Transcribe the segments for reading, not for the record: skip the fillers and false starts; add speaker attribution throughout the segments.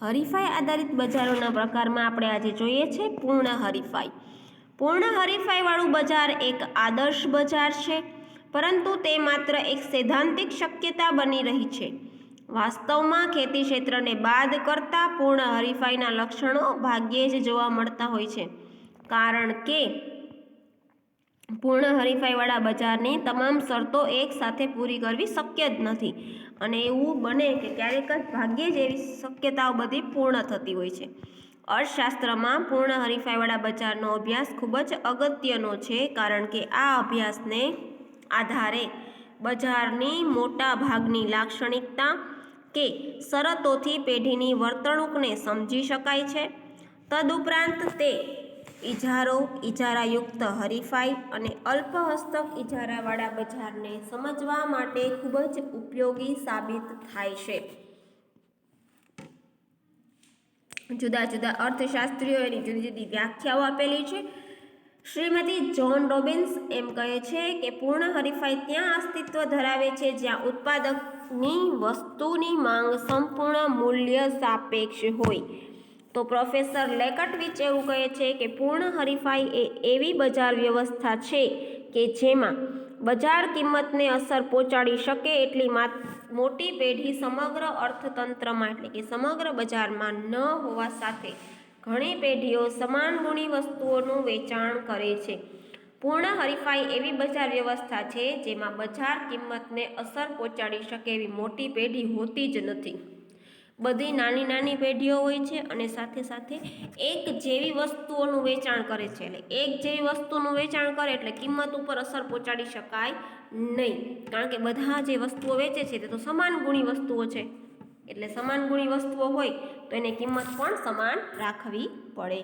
Speaker 1: હરીફાઈ આધારિત બજારોના પ્રકારમાં આપણે આજે જોઈએ છે પૂર્ણ હરીફાઈ. પૂર્ણ હરીફાઈવાળું બજાર એક આદર્શ બજાર છે, પરંતુ તે માત્ર એક સૈદ્ધાંતિક શક્યતા બની રહી છે. વાસ્તવમાં ખેતી ક્ષેત્રને બાદ કરતા પૂર્ણ હરીફાઈના લક્ષણો ભાગ્યે જ જોવા મળતા હોય છે, કારણ કે પૂર્ણ હરીફાઈવાળા બજારની તમામ શરતો એક સાથે પૂરી કરવી શક્ય જ નથી, અને એવું બને કે ક્યારેક જ ભાગ્યે જ એવી શક્યતાઓ બધી પૂર્ણ થતી હોય છે. અર્થશાસ્ત્રમાં પૂર્ણ હરીફાઈવાળા બજારનો અભ્યાસ ખૂબ જ અગત્યનો છે, કારણ કે આ અભ્યાસને આધારે બજારની મોટા ભાગની લાક્ષણિકતા કે શરતોથી પેઢીની વર્તણૂકને સમજી શકાય છે. તદુપરાંત તે ઇજારો, ઇજારાયુક્ત હરીફાઈ અને અલ્પ હસ્તક ઇજારાવાળા બજારને સમજવા માટે ખૂબ જ ઉપયોગી સાબિત થાય છે. જુદા જુદા અર્થશાસ્ત્રીઓ એની જુદી જુદી વ્યાખ્યાઓ આપેલી છે. શ્રીમતી જોન રોબિન્સ એમ કહે છે કે પૂર્ણ હરીફાઈ ત્યાં અસ્તિત્વ ધરાવે છે જ્યાં ઉત્પાદકની વસ્તુની માંગ સંપૂર્ણ મૂલ્ય સાપેક્ષ હોય. તો પ્રોફેસર લેકટવિચ એવું કહે છે કે પૂર્ણ હરીફાઈ એ એવી બજાર વ્યવસ્થા છે કે જેમાં બજાર કિંમતને અસર પહોંચાડી શકે એટલી મોટી પેઢી સમગ્ર અર્થતંત્રમાં એટલે કે સમગ્ર બજારમાં ન હોવા સાથે ઘણી પેઢીઓ સમાન ગુણી વસ્તુઓનું વેચાણ કરે છે. પૂર્ણ હરીફાઈ એવી બજાર વ્યવસ્થા છે જેમાં બજાર કિંમતને અસર પહોંચાડી શકે એવી મોટી પેઢી હોતી જ નથી. બધી નાની નાની પેઢીઓ હોય છે અને સાથે સાથે એક જેવી વસ્તુઓનું વેચાણ કરે છે. એટલે એક જેવી વસ્તુનું વેચાણ કરે એટલે કિંમત ઉપર અસર પહોંચાડી શકાય નહીં, કારણ કે બધા જે વસ્તુઓ વેચે છે તે તો સમાન ગુણી વસ્તુઓ છે. એટલે સમાન ગુણી વસ્તુઓ હોય તો એને કિંમત પણ સમાન રાખવી પડે.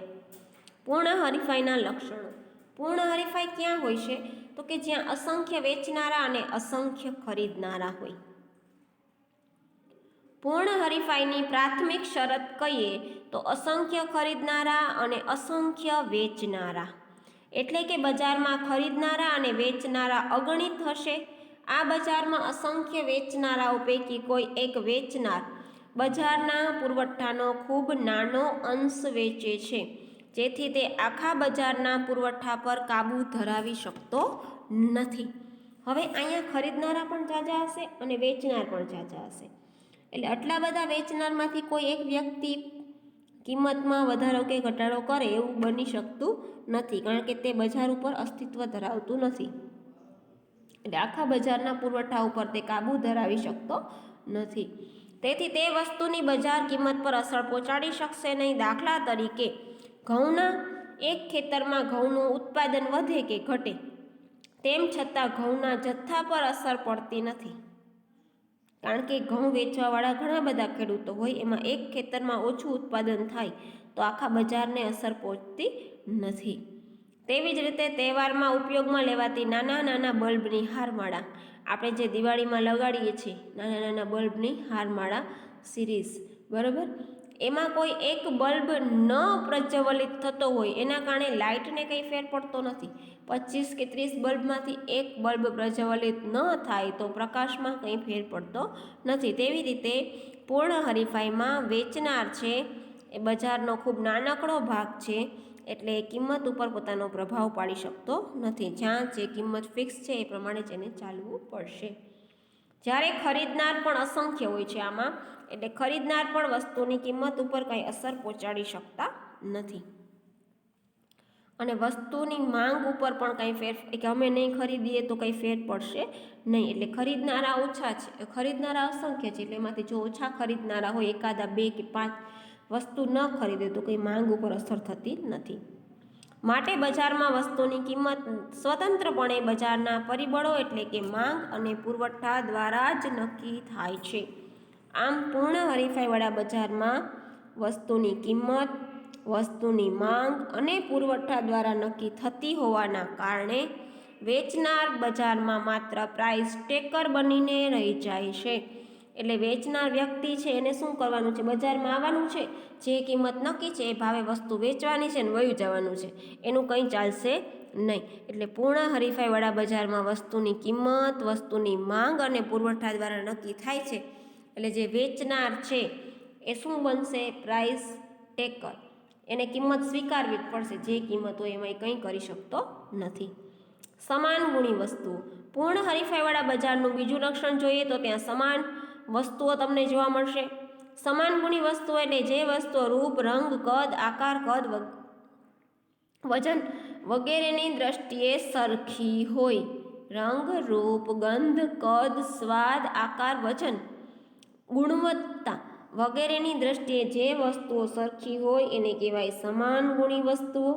Speaker 1: પૂર્ણ હરીફાઈના લક્ષણો. પૂર્ણ હરીફાઈ ક્યાં હોય છે? તો કે જ્યાં અસંખ્ય વેચનારા અને અસંખ્ય ખરીદનારા હોય. પૂર્ણ હરીફાઈની પ્રાથમિક શરત કહીએ તો અસંખ્ય ખરીદનારા અને અસંખ્ય વેચનારા, એટલે કે બજારમાં ખરીદનારા અને વેચનારા અગણિત હશે. આ બજારમાં અસંખ્ય વેચનારાઓ પૈકી કોઈ એક વેચનાર બજારના પુરવઠાનો ખૂબ નાનો અંશ વેચે છે, જેથી તે આખા બજારના પુરવઠા પર કાબૂ ધરાવી શકતો નથી. હવે અહીંયા ખરીદનારા પણ ઝાઝા હશે અને વેચનાર પણ ઝાઝા હશે, એટલે આટલા બધા વેચનારમાંથી કોઈ એક વ્યક્તિ કિંમતમાં વધારો કે ઘટાડો કરે એવું બની શકતું નથી, કારણ કે તે બજાર ઉપર અસ્તિત્વ ધરાવતું નથી. એટલે આખા બજારના પુરવઠા ઉપર તે કાબૂ ધરાવી શકતો નથી. તેથી તે વસ્તુની બજાર કિંમત પર અસર પહોંચાડી શકશે નહીં. દાખલા તરીકે ઘઉંના એક ખેતરમાં ઘઉંનું ઉત્પાદન વધે કે ઘટે, તેમ છતાં ઘઉંના જથ્થા પર અસર પડતી નથી, કારણ કે ઘઉં વેચવાવાળા ઘણા બધા ખેડૂતો હોય, એમાં એક ખેતરમાં ઓછું ઉત્પાદન થાય તો આખા બજારને અસર પહોંચતી નથી. તેવી જ રીતે તહેવારમાં ઉપયોગમાં લેવાતી નાના નાના બલ્બની હારમાળા, આપણે જે દિવાળીમાં લગાડીએ છીએ નાના નાના બલ્બની હારમાળા સિરીઝ, બરાબર, એમાં કોઈ એક બલ્બ ન પ્રજ્વલિત થતો હોય એના કારણે લાઇટને કંઈ ફેર પડતો નથી. 25 કે 30 બલ્બમાંથી એક બલ્બ પ્રજ્વલિત ન થાય તો પ્રકાશમાં કંઈ ફેર પડતો નથી. તેવી રીતે પૂર્ણ હરીફાઈમાં વેચનાર છે એ બજારનો ખૂબ નાનકડો ભાગ છે, એટલે કિંમત ઉપર પોતાનો પ્રભાવ પાડી શકતો નથી. જ્યાં જે કિંમત ફિક્સ છે એ પ્રમાણે જ એને ચાલવું પડશે. જ્યારે ખરીદનાર પણ અસંખ્ય હોય છે આમાં, એટલે ખરીદનાર પણ વસ્તુની કિંમત ઉપર કંઈ અસર પહોંચાડી શકતા નથી, અને વસ્તુની માંગ ઉપર પણ કંઈ ફેર કે અમે નહીં ખરીદીએ તો કંઈ ફેર પડશે નહીં. એટલે ખરીદનારા ઓછા છે, ખરીદનારા અસંખ્ય છે, એટલે એમાંથી જો ઓછા ખરીદનારા હોય, એકાદા 2 કે 5 વસ્તુ ન ખરીદે તો કંઈ માંગ ઉપર અસર થતી નથી. માટે બજારમાં વસ્તુની કિંમત સ્વતંત્રપણે બજારના પરિબળો એટલે કે માંગ અને પુરવઠા દ્વારા જ નક્કી થાય છે. આમ પૂર્ણ હરીફાઈવાળા બજારમાં વસ્તુની કિંમત વસ્તુની માંગ અને પુરવઠા દ્વારા નક્કી થતી હોવાના કારણે વેચનાર બજારમાં માત્ર પ્રાઇસ ટેકર બનીને રહી જાય છે. એટલે વેચનાર વ્યક્તિ છે એને શું કરવાનું છે? બજારમાં આવવાનું છે, જે કિંમત નક્કી છે એ ભાવે વસ્તુ વેચવાની છે ને વયું જવાનું છે, એનું કંઈ ચાલશે નહીં. એટલે પૂર્ણ હરીફાઈવાળા બજારમાં વસ્તુની કિંમત વસ્તુની માંગ અને પુરવઠા દ્વારા નક્કી થાય છે. એટલે જે વેચનાર છે એ શું બનશે? Price taker. એને કિંમત સ્વીકારવી જ પડશે, જે કિંમત હોય એમાં કંઈ કરી શકતો નથી. સમાન ગુણી વસ્તુઓ. પૂર્ણ હરીફાઈવાળા બજારનું બીજું લક્ષણ જોઈએ તો ત્યાં સમાન વસ્તુઓ તમને જોવા મળશે. સમાન ગુણી વસ્તુઓ એટલે જે વસ્તુઓ રૂપ, રંગ, કદ, આકાર, વજન વગેરેની દ્રષ્ટિએ સરખી હોય. રંગ, રૂપ, ગંધ, કદ, સ્વાદ, આકાર, વજન, ગુણવત્તા વગેરેની દ્રષ્ટિએ જે વસ્તુઓ સરખી હોય એને કહેવાય સમાન ગુણી વસ્તુઓ.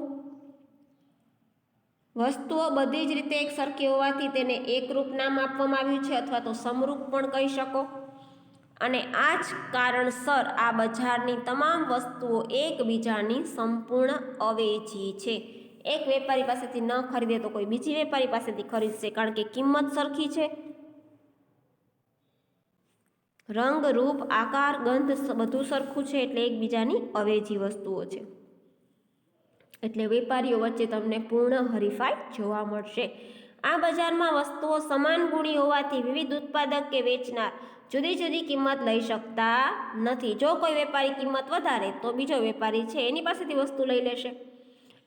Speaker 1: વસ્તુઓ બધી જ રીતે એક સરખી હોવાથી તેને એકરૂપ નામ આપવામાં આવ્યું છે, અથવા તો સમરૂપ પણ કહી શકો. અને આ જ કારણસર આ બજારની તમામ વસ્તુઓ એકબીજાની સંપૂર્ણ અવેજી છે. એક વેપારી પાસેથી ન ખરીદે તો કોઈ બીજી વેપારી પાસેથી ખરીદશે, કારણ કે કિંમત સરખી છે. રંગ, રૂપ, આકાર, ગંધ બધું સરખું છે, એટલે એકબીજાની અવેજી વસ્તુઓ છે. એટલે વેપારીઓ વચ્ચે તમને પૂર્ણ હરીફાઈ જોવા મળશે. આ બજારમાં વસ્તુઓ સમાન ગુણી હોવાથી વિવિધ ઉત્પાદક કે વેચનાર જુદી જુદી કિંમત લઈ શકતા નથી. જો કોઈ વેપારી કિંમત વધારે તો બીજો વેપારી છે એની પાસેથી વસ્તુ લઈ લેશે.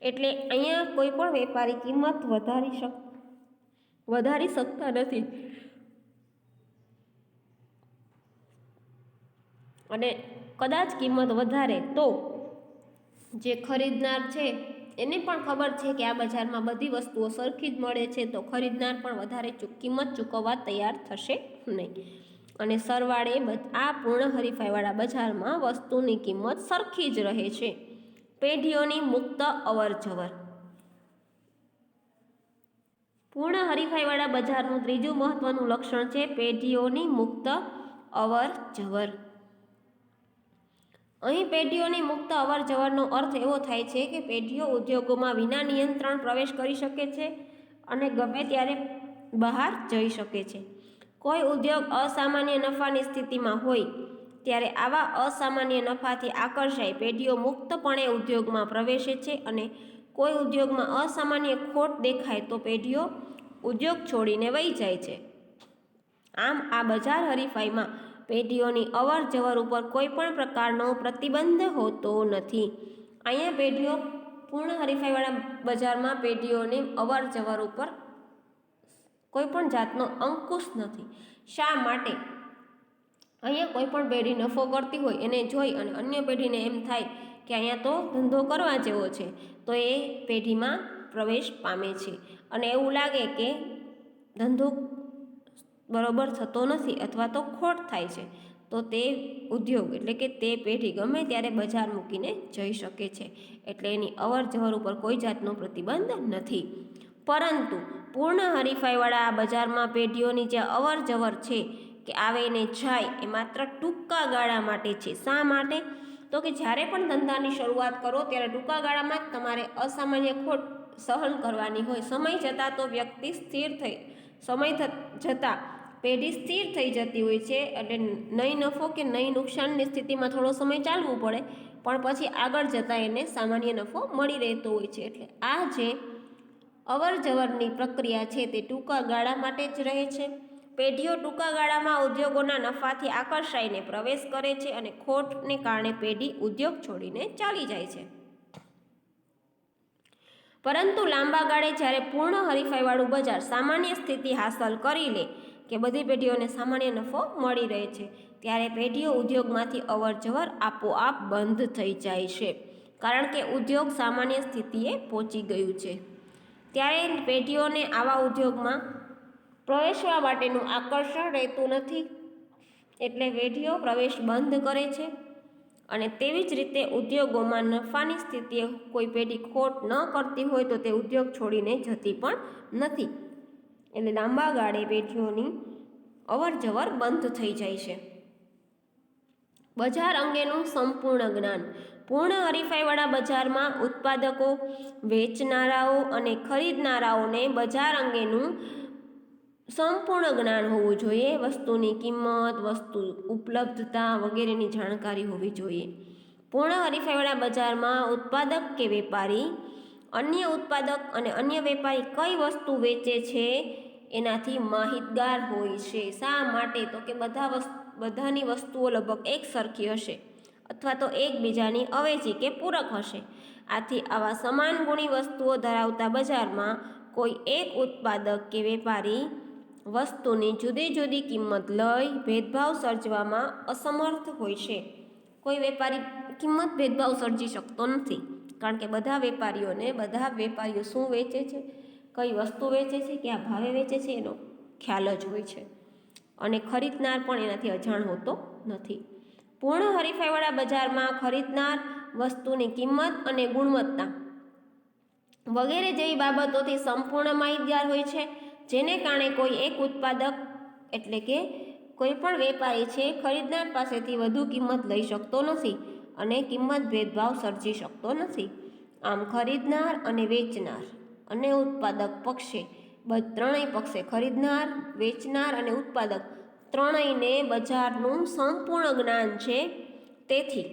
Speaker 1: એટલે અહીંયા કોઈ પણ વેપારી કિંમત વધારી શકતા નથી. અને કદાચ કિંમત વધારે તો જે ખરીદનાર છે એને પણ ખબર છે કે આ બજારમાં બધી વસ્તુઓ સરખી જ મળે છે, તો ખરીદનાર પણ વધારે કિંમત ચૂકવવા તૈયાર થશે નહીં. અને સરવાળે આ પૂર્ણ હરીફાઈવાળા બજારમાં વસ્તુની કિંમત સરખી જ રહે છે. પેઢીઓની મુક્ત અવરજવર. પૂર્ણ હરીફાઈવાળા બજારનું ત્રીજું મહત્વનું લક્ષણ છે પેઢીઓની મુક્ત અવરજવર. અહીં પેઢીઓની મુક્ત અવરજવરનો અર્થ એવો થાય છે કે પેઢીઓ ઉદ્યોગોમાં વિના નિયંત્રણ પ્રવેશ કરી શકે છે અને ગમે ત્યારે બહાર જઈ શકે છે. કોઈ ઉદ્યોગ અસામાન્ય નફાની સ્થિતિમાં હોય ત્યારે આવા અસામાન્ય નફાથી આકર્ષાઈ પેઢીઓ મુક્તપણે ઉદ્યોગમાં પ્રવેશે છે, અને કોઈ ઉદ્યોગમાં અસામાન્ય ખોટ દેખાય તો પેઢીઓ ઉદ્યોગ છોડીને વહી જાય છે. આમ આ બજાર હરીફાઈમાં પેઢીઓની અવર જવર ઉપર કોઈ પણ પ્રકારનો પ્રતિબંધ હોતો નથી. અહીંયા પેઢીઓ પૂર્ણ હરીફાઈવાળા બજારમાં પેઢીઓની અવર જવર ઉપર કોઈ પણ જાતનો અંકુશ નથી. શા માટે? અહીંયા કોઈ પણ પેઢી નફો કરતી હોય એને જોઈ અને અન્ય પેઢીને એમ થાય કે અહીંયા તો ધંધો કરવા જેવો છે, તો એ પેઢીમાં પ્રવેશ પામે છે. અને એવું લાગે કે ધંધો બરોબર થતો નથી અથવા તો ખોટ થાય છે, તો તે ઉદ્યોગ એટલે કે તે પેઢી ગમે ત્યારે બજાર મૂકીને જઈ શકે છે. એટલે એની અવર જવર ઉપર કોઈ જાતનો પ્રતિબંધ નથી. પરંતુ પૂર્ણ હરીફાઈવાળા આ બજારમાં પેઢીઓની જે અવર જવર છે કે આવે ને જાય એ માત્ર ટૂંકા ગાળા માટે છે. શા માટે? તો કે જ્યારે પણ ધંધાની શરૂઆત કરો ત્યારે ટૂંકા ગાળામાં જ તમારે અસામાન્ય ખોટ સહન કરવાની હોય. સમય જતાં તો વ્યક્તિ જતાં પેઢી સ્થિર થઈ જતી હોય છે, એટલે નહીં નફો કે નહીં નુકસાનની સ્થિતિમાં થોડો સમય ચાલવું પડે, પણ પછી આગળ જતાં એને સામાન્ય નફો મળી રહેતો હોય છે. એટલે આ જે અવર જવરની પ્રક્રિયા છે તે ટૂંકા ગાળા માટે જ રહે છે. પેઢીઓ ટૂંકા ગાળામાં ઉદ્યોગોના નફાથી આકર્ષાઈને પ્રવેશ કરે છે અને ખોટને કારણે પેઢી ઉદ્યોગ છોડીને ચાલી જાય છે. પરંતુ લાંબા ગાળે જ્યારે પૂર્ણ હરીફાઈવાળું બજાર સામાન્ય સ્થિતિ હાંસલ કરી લે કે બધી પેઢીઓને સામાન્ય નફો મળી રહે છે, ત્યારે પેઢીઓ ઉદ્યોગમાંથી અવર જવર આપોઆપ બંધ થઈ જાય છે, કારણ કે ઉદ્યોગ સામાન્ય સ્થિતિએ પહોંચી ગયું છે. ત્યારે પેઢીઓને આવા ઉદ્યોગમાં પ્રવેશવા માટેનું આકર્ષણ રહેતું નથી, એટલે પેઢીઓ પ્રવેશ બંધ કરે છે. અને તેવી જ રીતે ઉદ્યોગોમાં નફાની સ્થિતિએ કોઈ પેઢી ખોટ ન કરતી હોય તો તે ઉદ્યોગ છોડીને જતી પણ નથી. એટલે લાંબા ગાળે પેઢીઓની અવર જવર બંધ થઈ જાય છે. બજાર અંગેનું સંપૂર્ણ જ્ઞાન. પૂર્ણ હરીફાઈવાળા બજારમાં ઉત્પાદકો, વેચનારાઓ અને ખરીદનારાઓને બજાર અંગેનું સંપૂર્ણ જ્ઞાન હોવું જોઈએ. વસ્તુની કિંમત, વસ્તુ ઉપલબ્ધતા વગેરેની જાણકારી હોવી જોઈએ. પૂર્ણ હરીફાઈવાળા બજારમાં ઉત્પાદક કે વેપારી અન્ય ઉત્પાદક અને અન્ય વેપારી કઈ વસ્તુ વેચે છે એનાથી માહિતગાર હોય છે. શા માટે? તો કે બધાની વસ્તુઓ લગભગ એક સરખી હશે અથવા તો એકબીજાની અવેજી કે પૂરક હશે. આથી આવા સમાન ગુણી વસ્તુઓ ધરાવતા બજારમાં કોઈ એક ઉત્પાદક કે વેપારી વસ્તુની જુદી જુદી કિંમત લઈ ભેદભાવ સર્જવામાં અસમર્થ હોય છે. કોઈ વેપારી કિંમત ભેદભાવ સર્જી શકતો નથી, કારણ કે બધા વેપારીઓ શું વેચે છે, કઈ વસ્તુ વેચે છે, કયા ભાવે વેચે છે એનો ખ્યાલ જ હોય છે, અને ખરીદનાર પણ એનાથી અજાણ હોતો નથી. પૂર્ણ હરીફાઈવાળા બજારમાં ખરીદનાર વસ્તુની કિંમત અને ગુણવત્તા વગેરે જેવી બાબતોથી સંપૂર્ણ માહિતગાર હોય છે, જેને કારણે કોઈ એક ઉત્પાદક એટલે કે કોઈ પણ વેપારી છે ખરીદનાર પાસેથી વધુ કિંમત લઈ શકતો નથી અને કિંમત ભેદભાવ સર્જી શકતો નથી. આમ ખરીદનાર અને વેચનાર અને ઉત્પાદક પક્ષે ત્રણેય પક્ષે ખરીદનાર, વેચનાર અને ઉત્પાદક ત્રણેયને બજારનું સંપૂર્ણ જ્ઞાન છે. તેથી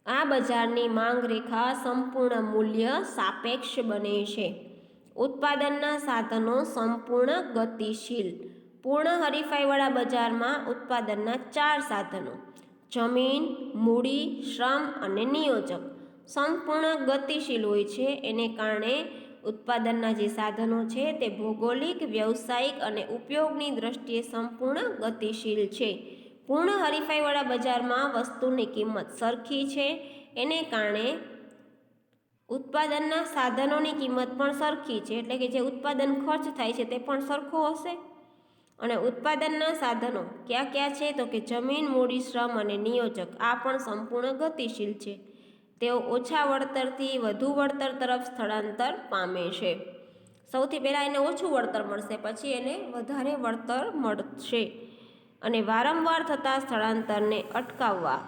Speaker 1: આ બજારની માંગ રેખા સંપૂર્ણ મૂલ્ય સાપેક્ષ બને છે. ઉત્પાદનના સાધનો સંપૂર્ણ ગતિશીલ. પૂર્ણ હરીફાઈવાળા બજારમાં ઉત્પાદનના 4 સાધનો જમીન, મૂડી, શ્રમ અને નિયોજક સંપૂર્ણ ગતિશીલ હોય છે. એને કારણે ઉત્પાદનના જે સાધનો છે તે ભૌગોલિક, વ્યવસાયિક અને ઉપયોગની દ્રષ્ટિએ સંપૂર્ણ ગતિશીલ છે. પૂર્ણ હરીફાઈવાળા બજારમાં વસ્તુની કિંમત સરખી છે. એને કારણે ઉત્પાદનના સાધનોની કિંમત પણ સરખી છે, એટલે કે જે ઉત્પાદન ખર્ચ થાય છે તે પણ સરખો હશે. અને ઉત્પાદનના સાધનો કયા કયા છે તો કે જમીન, મૂડી, શ્રમ અને નિયોજક આ પણ સંપૂર્ણ ગતિશીલ છે. તેઓ ઓછા વળતરથી વધુ વળતર તરફ સ્થળાંતર પામે છે. સૌથી પહેલાં એને ઓછું વળતર મળશે, પછી એને વધારે વળતર મળશે. અને વારંવાર થતા સ્થળાંતરને અટકાવવા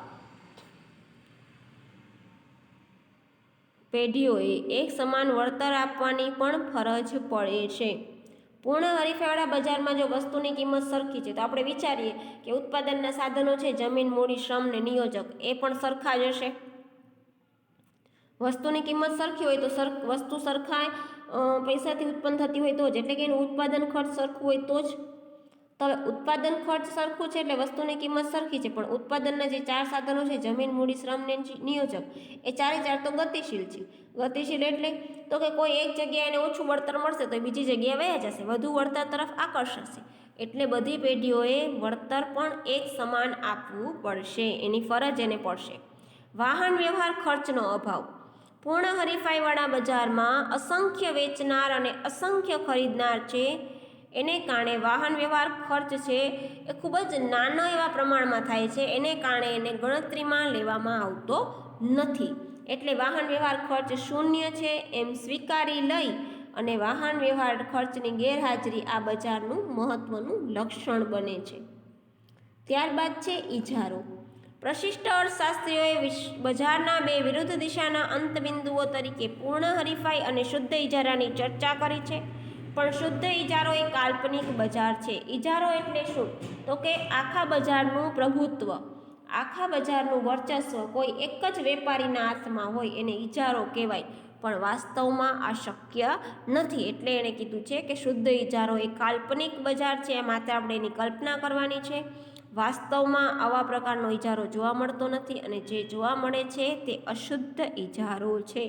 Speaker 1: પેઢીઓએ એક સમાન વળતર આપવાની પણ ફરજ પડે છે. પૂર્ણ હરીફાઈવાળા બજારમાં જો વસ્તુની કિંમત સરખી છે તો આપણે વિચારીએ કે ઉત્પાદનના સાધનો છે જમીન, મૂડી, શ્રમ ને નિયોજક એ પણ સરખા જ હશે. વસ્તુની કિંમત સરખી હોય તો વસ્તુ સરખા પૈસાથી ઉત્પન્ન થતી હોય તો જ, એટલે કે એનું ઉત્પાદન ખર્ચ સરખું હોય તો જ. તો હવે ઉત્પાદન ખર્ચ સરખું છે એટલે વસ્તુની કિંમત સરખી છે, પણ ઉત્પાદનના જે 4 સાધનો છે જમીન, મૂડી, શ્રમ ને નિયોજક એ 4 તો ગતિશીલ છે. ગતિશીલ એટલે તો કે કોઈ એક જગ્યાએ એને ઓછું વળતર મળશે તો બીજી જગ્યાએ વયા જશે, વધુ વળતર તરફ આકર્ષાશે. એટલે બધી પેઢીઓએ વળતર પણ એક સમાન આપવું પડશે, એની ફરજ એને પડશે. વાહન વ્યવહાર ખર્ચનો અભાવ. પૂર્ણ હરીફાઈવાળા બજારમાં અસંખ્ય વેચનાર અને અસંખ્ય ખરીદનાર છે. એને કારણે વાહન વ્યવહાર ખર્ચ છે એ ખૂબ જ નાના એવા પ્રમાણમાં થાય છે. એને કારણે એને ગણતરીમાં લેવામાં આવતો નથી. એટલે વાહન વ્યવહાર ખર્ચ શૂન્ય છે એમ સ્વીકારી લઈ અને વાહન વ્યવહાર ખર્ચની ગેરહાજરી આ બજારનું મહત્વનું લક્ષણ બને છે. ત્યારબાદ છે ઇજારો. પ્રશિષ્ટ અર્થશાસ્ત્રીઓએ બજારના બે વિરુદ્ધ દિશાના અંતબિંદુઓ તરીકે પૂર્ણ હરીફાઈ અને શુદ્ધ ઇજારાની ચર્ચા કરી છે. પણ શુદ્ધ ઇજારો એ કાલ્પનિક બજાર છે. ઇજારો એટલે શું તો કે આખા બજારનું પ્રભુત્વ, આખા બજારનું વર્ચસ્વ કોઈ એક જ વેપારીના હાથમાં હોય એને ઇજારો કહેવાય. પણ વાસ્તવમાં આ શક્ય નથી. એટલે એણે કીધું છે કે શુદ્ધ ઇજારો એ કાલ્પનિક બજાર છે, માત્ર આપણે એની કલ્પના કરવાની છે. વાસ્તવમાં આવા પ્રકારનો ઇજારો જોવા મળતો નથી અને જે જોવા મળે છે તે અશુદ્ધ ઇજારો છે.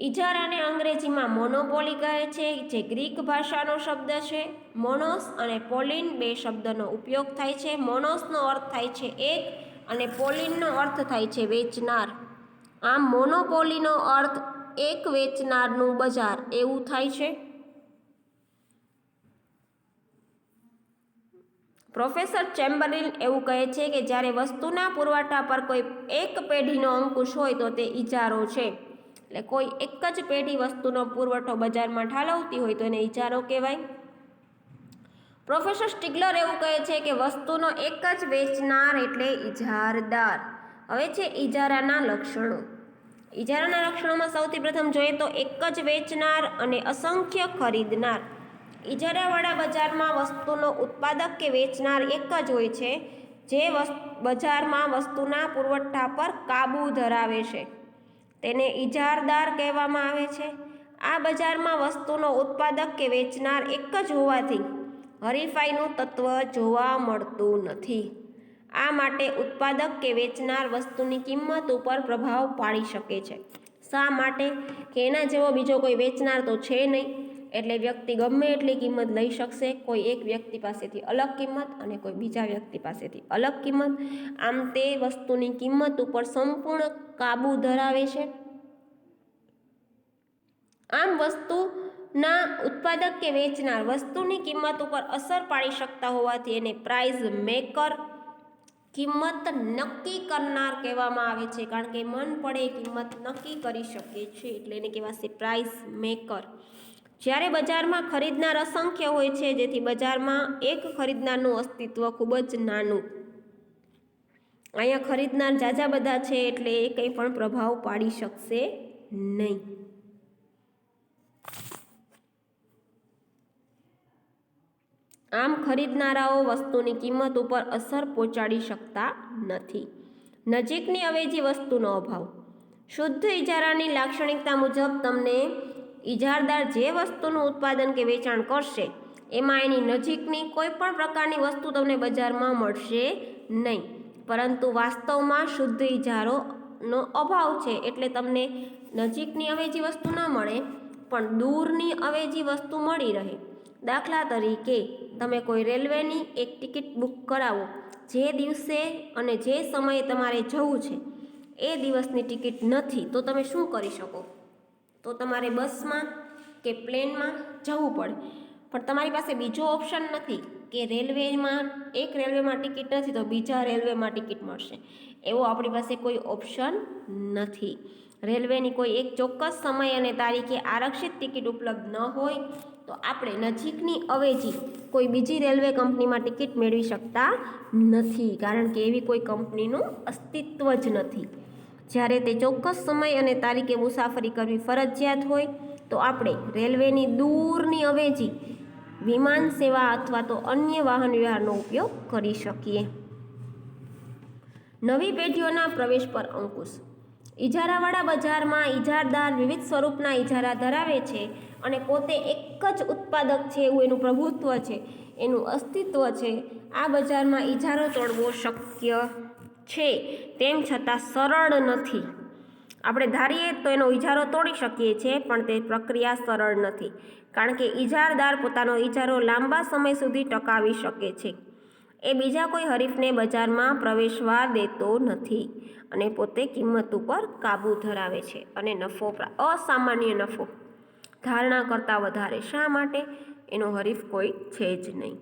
Speaker 1: ઇજારાને અંગ્રેજીમાં મોનોપોલી કહે છે, જે ગ્રીક ભાષાનો શબ્દ છે. મોનોસ અને પોલિન બે શબ્દનો ઉપયોગ થાય છે. મોનોસનો અર્થ થાય છે એક અને પોલિનનો અર્થ થાય છે વેચનાર. આમ મોનોપોલીનો અર્થ એક વેચનારનું બજાર એવું થાય છે. પ્રોફેસર ચેમ્બરલિન એવું કહે છે કે જ્યારે વસ્તુના પુરવઠા પર કોઈ એક પેઢીનો અંકુશ હોય તો તે ઇજારો છે. એટલે કોઈ એક જ પેઢી વસ્તુનો પુરવઠો બજારમાં ઠાલવતી હોય તો એને ઇજારો કહેવાય. પ્રોફેસર સ્ટિગલર એવું કહે છે કે વસ્તુનો એક જ વેચનાર એટલે ઇજારદાર. હવે છે ઇજારાના લક્ષણો. ઇજારાના લક્ષણોમાં સૌથી પ્રથમ જોઈએ તો એક જ વેચનાર અને અસંખ્ય ખરીદનાર. ઇજારાવાળા બજારમાં વસ્તુનો ઉત્પાદક કે વેચનાર એક જ હોય છે, જે બજારમાં વસ્તુના પુરવઠા પર કાબૂ ધરાવે છે. તેને ઇજારદાર કહેવામાં આવે છે. આ બજારમાં વસ્તુનો ઉત્પાદક કે વેચનાર એક જ હોવાથી હરીફાઈનું તત્વ જોવા મળતું નથી. આ માટે ઉત્પાદક કે વેચનાર વસ્તુની કિંમત ઉપર પ્રભાવ પાડી શકે છે. શા માટે? કે એના જેવો બીજો કોઈ વેચનાર તો છે નહીં, એટલે વ્યક્તિ ગમે એટલી કિંમત લઈ શકશે, કોઈ એક વ્યક્તિ પાસેથી અલગ કિંમત અને કોઈ બીજા વ્યક્તિ પાસેથી અલગ કિંમત. આમ તે વસ્તુની કિંમત ઉપર સંપૂર્ણ કાબુ ધરાવે છે. આમ વસ્તુના ઉત્પાદક કે વેચનાર વસ્તુની કિંમત ઉપર અસર પાડી શકતા હોવાથી એને પ્રાઇઝ મેકર, કિંમત નક્કી કરનાર કહેવામાં આવે છે. કારણ કે મન પડે કિંમત નક્કી કરી શકે છે, એટલે એને કહેવાશે પ્રાઇઝ મેકર. જ્યારે બજારમાં ખરીદનાર અસંખ્ય હોય છે, જેથી બજારમાં એક ખરીદનારનું અસ્તિત્વ ખૂબ જ નાનું. અહીંયા ખરીદનાર ઝાઝા બધા છે, એટલે એ કંઈ પણ પ્રભાવ પાડી શકશે નહીં. આમ ખરીદનારાઓ વસ્તુની કિંમત ઉપર અસર પહોંચાડી શકતા નથી. નજીકની અવેજી વસ્તુનો અભાવ. શુદ્ધ ઇજારાની લાક્ષણિકતા મુજબ તમને ઇજારદાર જે વસ્તુનું ઉત્પાદન કે વેચાણ કરશે એમાં એની નજીકની કોઈ પણ પ્રકારની વસ્તુ તમને બજારમાં મળશે નહીં, પરંતુ વાસ્તવમાં શુદ્ધ ઇજારોનો અભાવ છે, એટલે તમને નજીકની અવેજી વસ્તુ ન મળે પણ દૂરની અવેજી વસ્તુ મળી રહે. દાખલા તરીકે તમે કોઈ રેલવેની એક ટિકિટ બુક કરાવો, જે દિવસે અને જે સમયે તમારે જવું છે એ દિવસની ટિકિટ નથી, તો તમે શું કરી શકો? તો તમારે બસમાં કે પ્લેનમાં જવું પડે. પણ તમારી પાસે બીજો ઓપ્શન નથી કે એક રેલવેમાં ટિકિટ નથી તો બીજા રેલવેમાં ટિકિટ મળશે, એવો આપણી પાસે કોઈ ઓપ્શન નથી. રેલવેની કોઈ એક ચોક્કસ સમય અને તારીખે આરક્ષિત ટિકિટ ઉપલબ્ધ ન હોય તો આપણે નજીકની અવેજી કોઈ બીજી રેલવે કંપનીમાં ટિકિટ મેળવી શકતા નથી, કારણ કે એવી કોઈ કંપનીનું અસ્તિત્વ જ નથી. જ્યારે તે ચોક્કસ સમય અને તારીખે મુસાફરી કરવી ફરજિયાત હોય તો આપણે રેલવેની દૂરની અવેજી, વિમાન સેવા અથવા તો અન્ય વાહન વ્યવહારનો ઉપયોગ કરી શકીએ. નવી પેઢીઓના પ્રવેશ પર અંકુશ. ઇજારાવાળા બજારમાં ઇજારદાર વિવિધ સ્વરૂપના ઇજારા ધરાવે છે અને પોતે એક જ ઉત્પાદક છે એવું એનું પ્રભુત્વ છે, એનું અસ્તિત્વ છે. આ બજારમાં ઇજારો તોડવો શક્ય છે, તેમ છતાં સરળ નથી. આપણે ધારીએ તો એનો ઇજારો તોડી શકીએ છીએ, પણ તે પ્રક્રિયા સરળ નથી, કારણ કે ઇજારદાર પોતાનો ઇજારો લાંબા સમય સુધી ટકાવી શકે છે. એ બીજા કોઈ હરીફને બજારમાં પ્રવેશવા દેતો નથી અને પોતે કિંમત ઉપર કાબૂ ધરાવે છે અને અસામાન્ય નફો ધારણા કરતાં વધારે. શા માટે? એનો હરીફ કોઈ છે જ નહીં.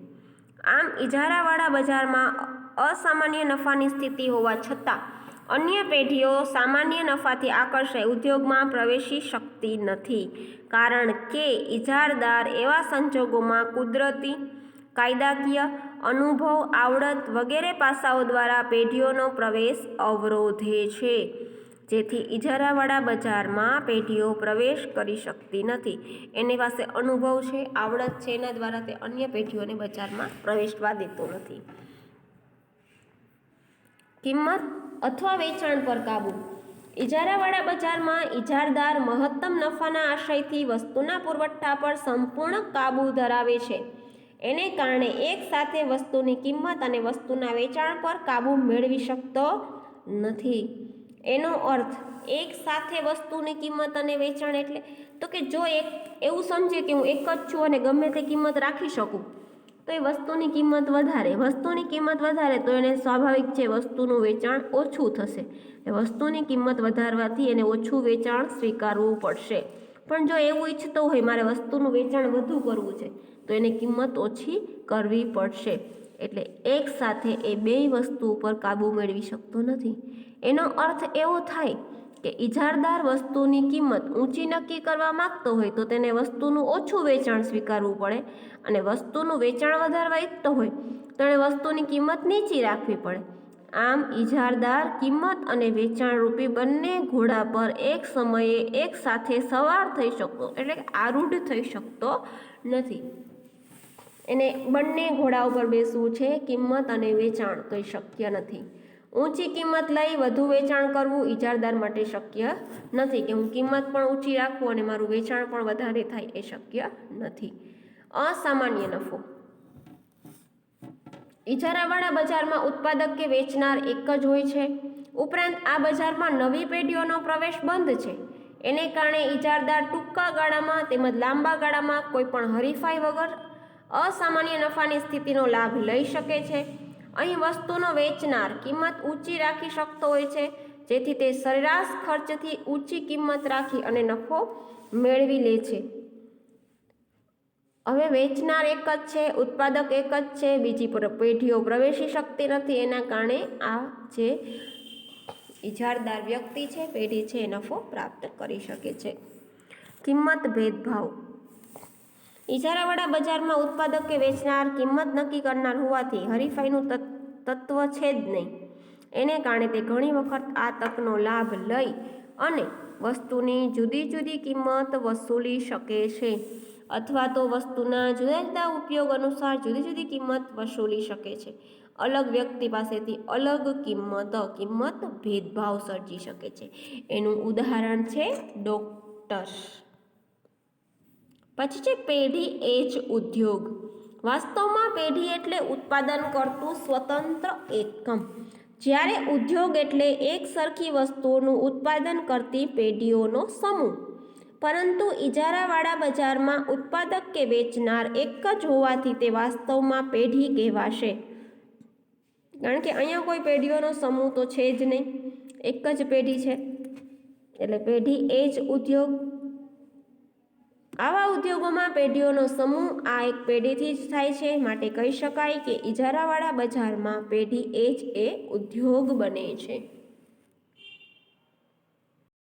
Speaker 1: આમ ઇજારાવાળા બજારમાં અસામાન્ય નફાની સ્થિતિ હોવા છતાં અન્ય પેઢીઓ સામાન્ય નફાથી આકર્ષાઈ ઉદ્યોગમાં પ્રવેશી શકતી નથી, કારણ કે ઇજારદાર એવા સંજોગોમાં કુદરતી, કાયદાકીય, અનુભવ, આવડત વગેરે પાસાઓ દ્વારા પેઢીઓનો પ્રવેશ અવરોધે છે, જેથી ઇજારાવાળા બજારમાં પેઢીઓ પ્રવેશ કરી શકતી નથી. એની પાસે અનુભવ છે, આવડત છે, એના દ્વારા તે અન્ય પેઢીઓને બજારમાં પ્રવેશવા દેતો નથી. કિંમત અથવા વેચાણ પર કાબુ. ઇજારાવાળા બજારમાં ઇજારદાર મહત્તમ નફાના આશયથી વસ્તુના પુરવઠા પર સંપૂર્ણ કાબુ ધરાવે છે. એને કારણે એક સાથે વસ્તુની કિંમત અને વસ્તુના વેચાણ પર કાબુ મેળવી શકતો નથી. એનો અર્થ એક સાથે વસ્તુની કિંમત અને વેચાણ એટલે તો કે જો એવું સમજે કે હું એક જ છું અને ગમે તે કિંમત રાખી શકું, તો એ વસ્તુની કિંમત વધારે તો એને સ્વાભાવિક છે વસ્તુનું વેચાણ ઓછું થશે. વસ્તુની કિંમત વધારવાથી એને ઓછું વેચાણ સ્વીકારવું પડશે. પણ જો એવું ઈચ્છતો હોય મારે વસ્તુનું વેચાણ વધુ કરવું છે તો એને કિંમત ઓછી કરવી પડશે. એટલે એક સાથે એ બેય વસ્તુ ઉપર કાબુ મેળવી શકતો નથી. એનો અર્થ એવો થાય કે ઇજારદાર વસ્તુની કિંમત ઊંચી નક્કી કરવા માંગતો હોય તો તેને વસ્તુનું ઓછું વેચાણ સ્વીકારવું પડે, અને વસ્તુનું વેચાણ વધારવા ઈચ્છતો હોય તો એને વસ્તુની કિંમત નીચી રાખવી પડે. આમ ઇજારદાર કિંમત અને વેચાણ રૂપી બંને ઘોડા પર એક સમયે એક સાથે સવાર થઈ શકતો એટલે કે આરૂઢ થઈ શકતો નથી. એને બંને ઘોડા ઉપર બેસવું છે, કિંમત અને વેચાણ, તો એ શક્ય નથી. ઊંચી કિંમત લઈ વધુ વેચાણ કરવું ઇજારદાર માટે શક્ય નથી, કે હું કિંમત પણ ઊંચી રાખું અને મારું વેચાણ પણ વધારે થાય, એ શક્ય નથી. અસામાન્ય નફો. ઇજારાવાળા બજારમાં ઉત્પાદક કે વેચનાર એક જ હોય છે. ઉપરાંત આ બજારમાં નવી પેઢીઓનો પ્રવેશ બંધ છે. એને કારણે ઇજારદાર ટૂંકા ગાળામાં તેમજ લાંબા ગાળામાં કોઈપણ હરીફાઈ વગર અસામાન્ય નફાની સ્થિતિનો લાભ લઈ શકે છે. અહીં વસ્તુનો વેચનાર કિંમત ઊંચી રાખી શકતો હોય છે, જેથી તે સરેરાશ ખર્ચથી ઊંચી કિંમત રાખી અને નફો મેળવી લે છે. હવે વેચનાર એક જ છે, ઉત્પાદક એક જ છે, બીજી પેઢીઓ પ્રવેશી શકતી નથી. એના કારણે આ જે ઇજારદાર વ્યક્તિ છે, પેઢી છે, એ નફો પ્રાપ્ત કરી શકે છે. કિંમત ભેદભાવ. ઇજારાવાળા બજારમાં ઉત્પાદક કે વેચનાર કિંમત નક્કી કરનાર હોવાથી હરીફાઈનું તત્વ છે જ નહીં. એને કારણે તે ઘણી વખત આ તકનો લાભ લઈ અને વસ્તુની જુદી જુદી કિંમત વસૂલી શકે છે, અથવા તો વસ્તુના જુદા જુદા ઉપયોગ અનુસાર જુદી જુદી કિંમત વસૂલી શકે છે. અલગ વ્યક્તિ પાસેથી અલગ કિંમત ભેદભાવ સર્જી શકે છે. એનું ઉદાહરણ છે ડોક્ટર. પછી છે પેઢી એજ ઉદ્યોગ. વાસ્તવમાં પેઢી એટલે ઉત્પાદન કરતું સ્વતંત્ર એકમ, જ્યારે ઉદ્યોગ એટલે એક સરખી વસ્તુઓનું ઉત્પાદન કરતી પેઢીઓનો સમૂહ. પરંતુ ઇજારાવાળા બજારમાં ઉત્પાદક કે વેચનાર એક જ હોવાથી તે વાસ્તવમાં પેઢી કહેવાશે, કારણ કે અહીંયા કોઈ પેઢીઓનો સમૂહ તો છે જ નહીં, એક જ પેઢી છે, એટલે પેઢી એજ ઉદ્યોગ. આવા ઉદ્યોગોમાં પેઢીઓનો સમૂહ આ એક પેઢીથી જ થાય છે, માટે કહી શકાય કે ઇજારાવાળા બજારમાં પેઢી એજ એ ઉદ્યોગ બને છે.